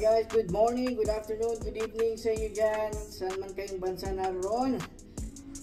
guys, good morning, good afternoon, good evening sa inyo dyan, saan man kayong bansa naroon.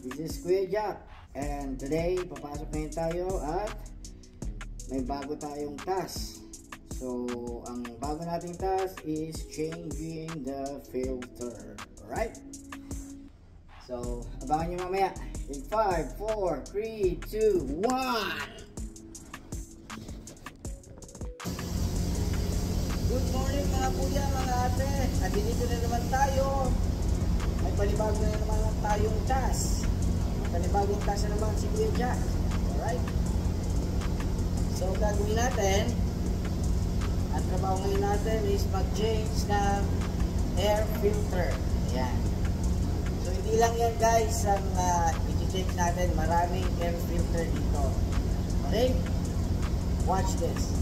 This is Kuya Jack, and today papasok ngayon tayo at may bago tayong task. So ang bago nating task is changing the filter, alright? So abangan nyo mamaya in 5, 4, 3, 2, 1. Good morning mga kuya, mga ate. At dito na naman tayo. May panibago na naman tayong task. Panibagong task na naman si Kuya Jack. Alright? So gagawin natin, ang trabaho ngayon natin is mag-change ng air filter. Ayan. So hindi lang yan guys ang i-check natin. Maraming air filter dito. Okay? Watch this.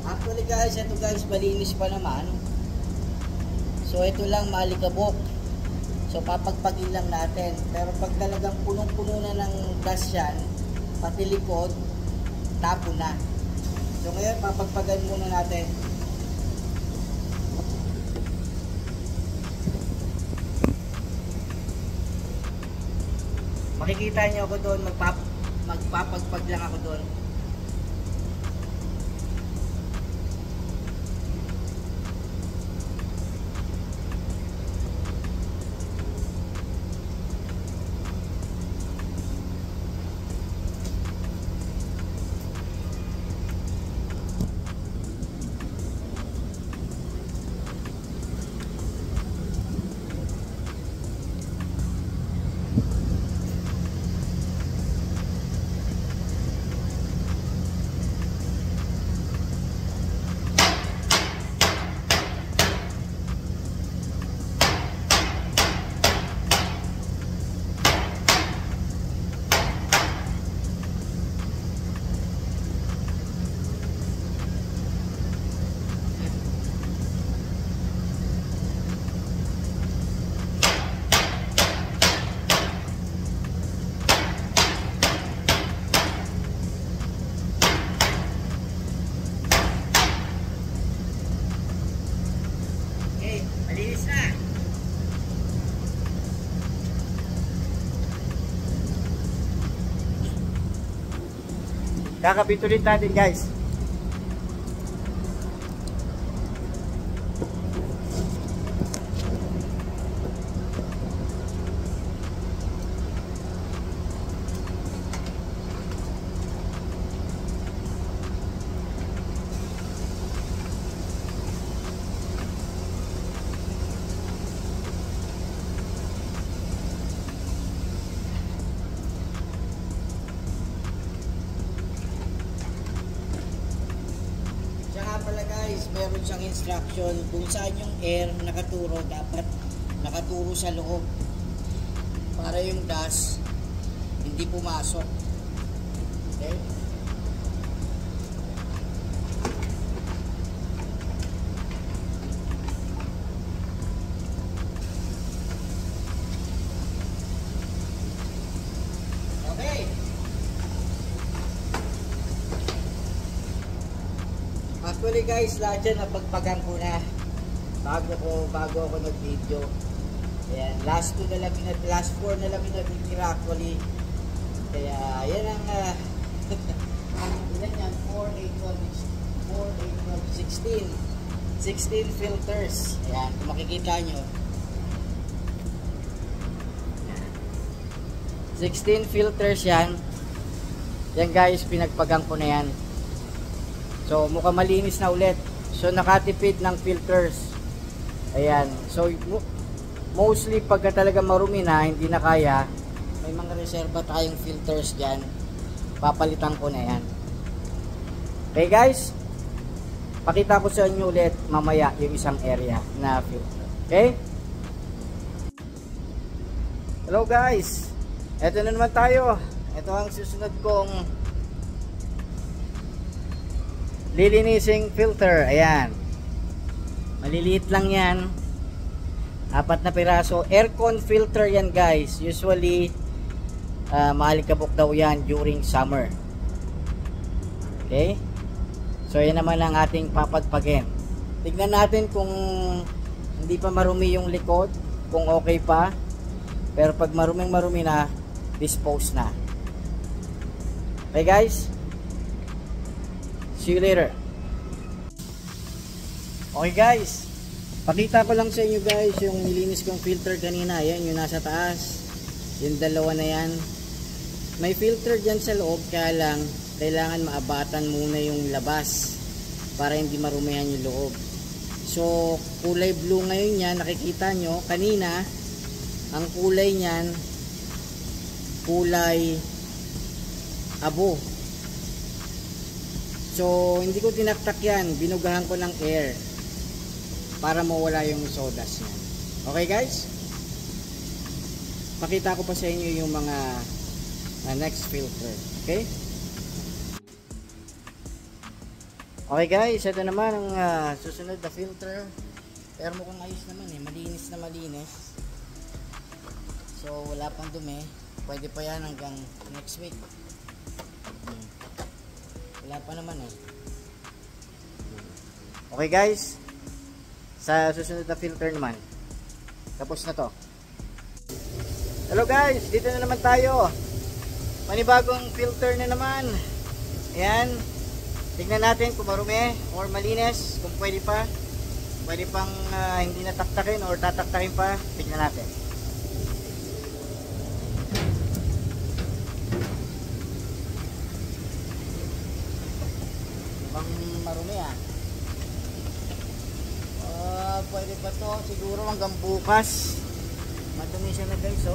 Actually guys, ito guys, malinis pa naman. So ito lang malikabok. So papagpagin lang natin. Pero pag talagang punong-puno na ng gas yan, pati likod, tapo na. So ngayon papagpagan muna natin. Makikita nyo ako doon, magpapagpag lang ako doon. Malinis na. Kakabit ulit natin guys. Pala guys, meron siyang instruction kung saan yung air nakaturo, dapat nakaturo sa loob para yung gas hindi pumasok. Okay? Okay. Actually guys, lahat yan napagpagan ko na bago ako nag-video. Ayan, last 4 na lang natitira actually. Kaya yan ang ilan yan? 4, 8, 12, 16 filters. Ayan, kung makikita nyo 16 filters yan. Yan guys, pinagpagan ko na yan. So mukhang malinis na ulit. So nakatipid ng filters. Ayan. So mostly pagka talaga marumi na, hindi na kaya, may mga reserva tayong filters dyan. Papalitan ko na yan. Okay guys, pakita ko sa inyo ulit mamaya yung isang area na filter. Okay? Hello guys, eto na naman tayo. ito ang susunod kong lilinising filter. Ayan, maliliit lang yan, 4 na piraso. Aircon filter yan guys. Usually maalikabok daw yan during summer. Okay, so yan naman ang ating papagpagin. Tignan natin kung hindi pa marumi yung likod, kung okay pa. Pero pag maruming-marumi na, dispose na. Okay guys, see you later. Okay guys, pakita ko lang sa inyo guys yung nilinis kong filter kanina. Ayan yung nasa taas, yung dalawa na yan. May filter dyan sa loob, kaya lang kailangan maabatan muna yung labas para hindi marumihan yung loob. So kulay blue ngayon yan, nakikita nyo. Kanina ang kulay niyan kulay abo. So hindi ko tinaktak yan, binugahan ko ng air para mawala yung sawdust niyan. Okay guys, pakita ko pa sa inyo yung mga next filter. Okay, okay guys, ito naman ang susunod na filter. Pero mukhang ayos naman malinis na malinis. So wala pang dumi, pwede pa yan hanggang next week. Wala pa naman Okay guys, sa susunod na filter naman, tapos na to. Hello guys, dito na naman tayo, panibagong filter na naman. Ayan, tignan natin kung marumi or malinis, kung pwede pa, pwede pang hindi nataktakin or tataktakin pa. Tignan natin. Marumi pwede pa to siguro hanggang bukas. Madumi siya na guys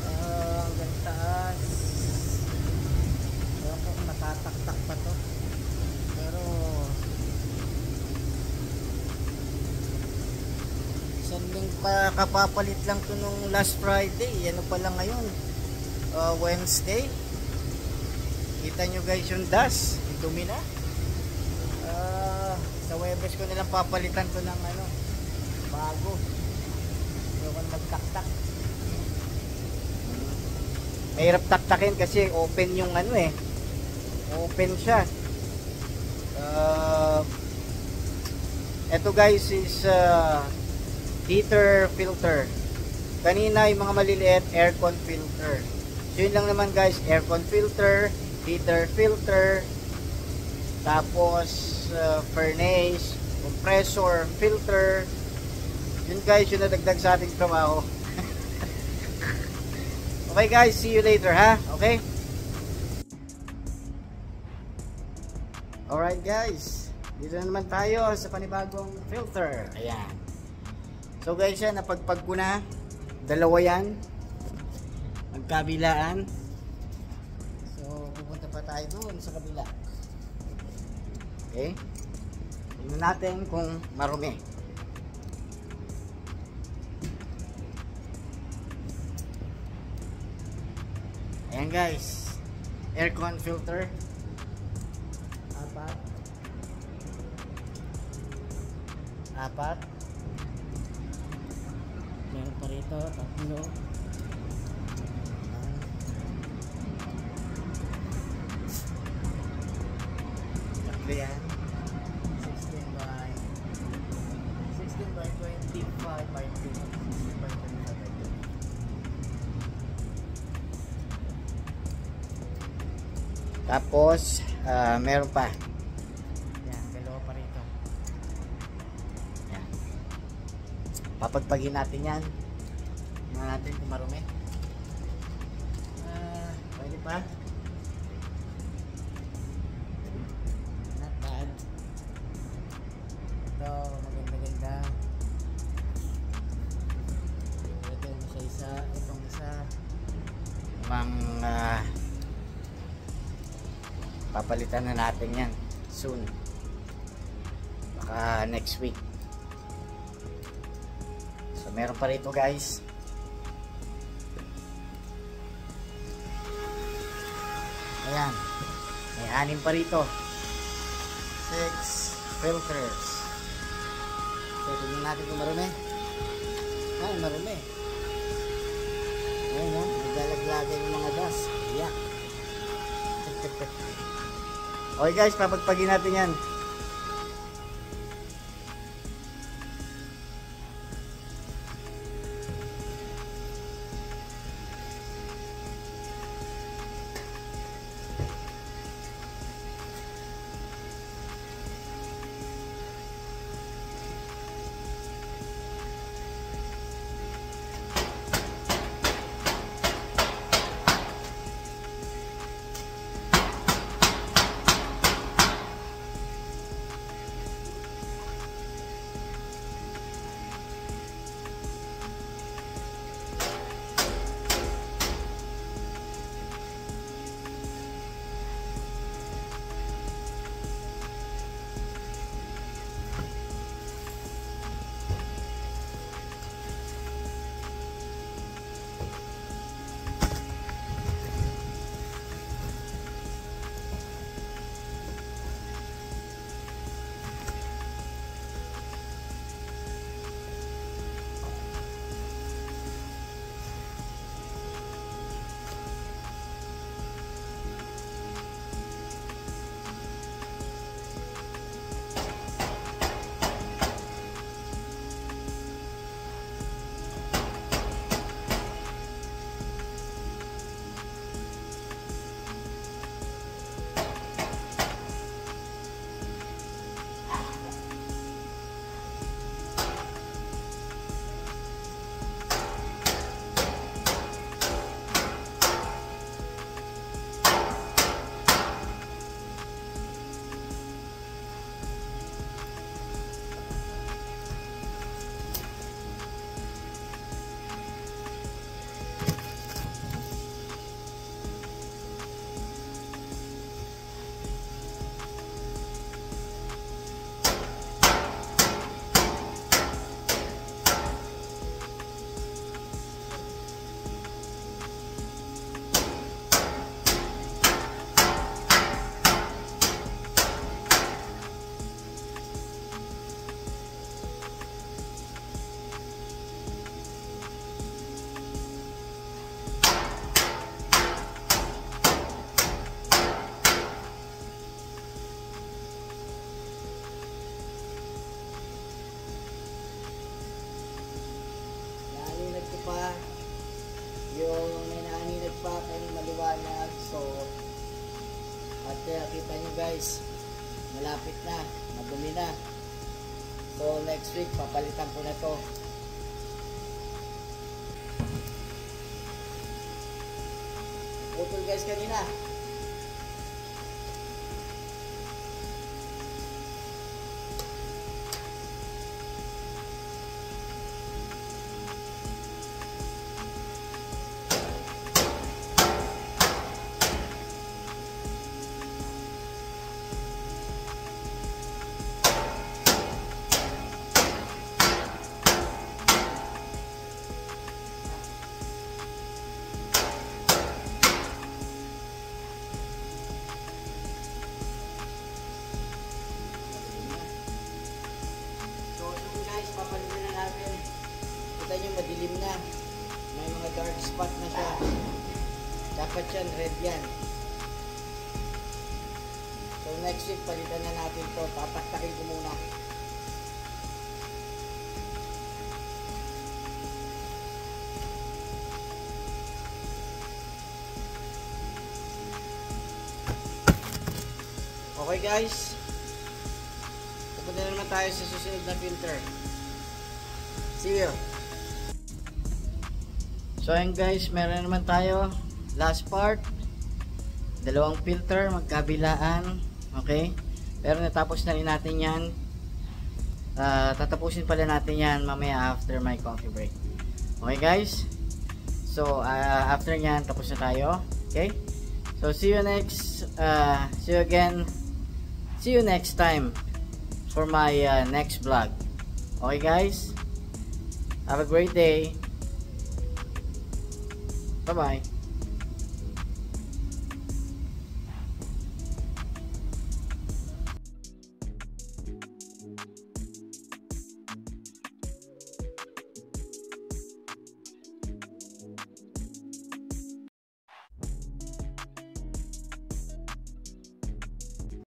hanggang taas. Kaya po matataktak pa to, pero isang pa kapapalit lang to nung last Friday. Ano pa lang ngayon, Wednesday. Kita nyo guys yung dust, dumi na. Sa Webes ko nilang papalitan ko ng bago. Hindi ko magtaktak. Mahirap taktakin kasi open yung open siya. Ito guys is heater filter. Kanina yung mga maliliit, aircon filter. So yun lang naman guys, aircon filter, heater filter, tapos furnace, compressor, filter. Yun guys, yun nadagdag sa ating trabaho. Okay guys, see you later ha. Okay, alright guys, dito na naman tayo sa panibagong filter. Ayan, so guys yan, napagpag ko na. Dalawa yan, magkabilaan. So pupunta pa tayo doon sa kabila. Okay, tingnan natin kung marumi. Ayan guys, aircon filter. Apat. Meron pa rito, tatlo. Tatlo yan. 16 by 25 by 2. 16 by 25 by 2. Tapos, meron pa. Yan, dalawa pa rito. Yan. Papagpagin natin yan. Tingnan natin kung marumi. Pwede pa. Not bad. Ito, maganda-ganda. Ito yung isa-isa. Itong isa. Papalitan na natin yan soon, baka next week. So meron pa rito guys. Ayan. May 6 pa rito. 6 filters. So, tignan natin kung marumi. Ay, marumi. Ayan, no? Naglalaglagan yung mga dust. Ayan. Okay guys, papagpagin natin yan. Pa yung may naaninag pa kayong maliwanag. So at kita nyo guys, malapit na, madumi na. So next week papalitan ko na to. Putol guys kanina. Papalitan na natin. Kita nyo madilim na. May mga dark spot na siya. Dapat yan, red yan. So next week palitan na natin to. Tataktakin ko muna. Okay guys, pupunta na naman tayo sa susunod na filter. See you. So ayun guys, meron naman tayo last part, 2 filter magkabilaan. Okay, pero natapos na rin natin yan. Tatapusin pala natin yan mamaya after my coffee break. Okay guys, so after nyan tapos na tayo. Okay, so see you next time for my next vlog. Okay guys, have a great day. Bye bye.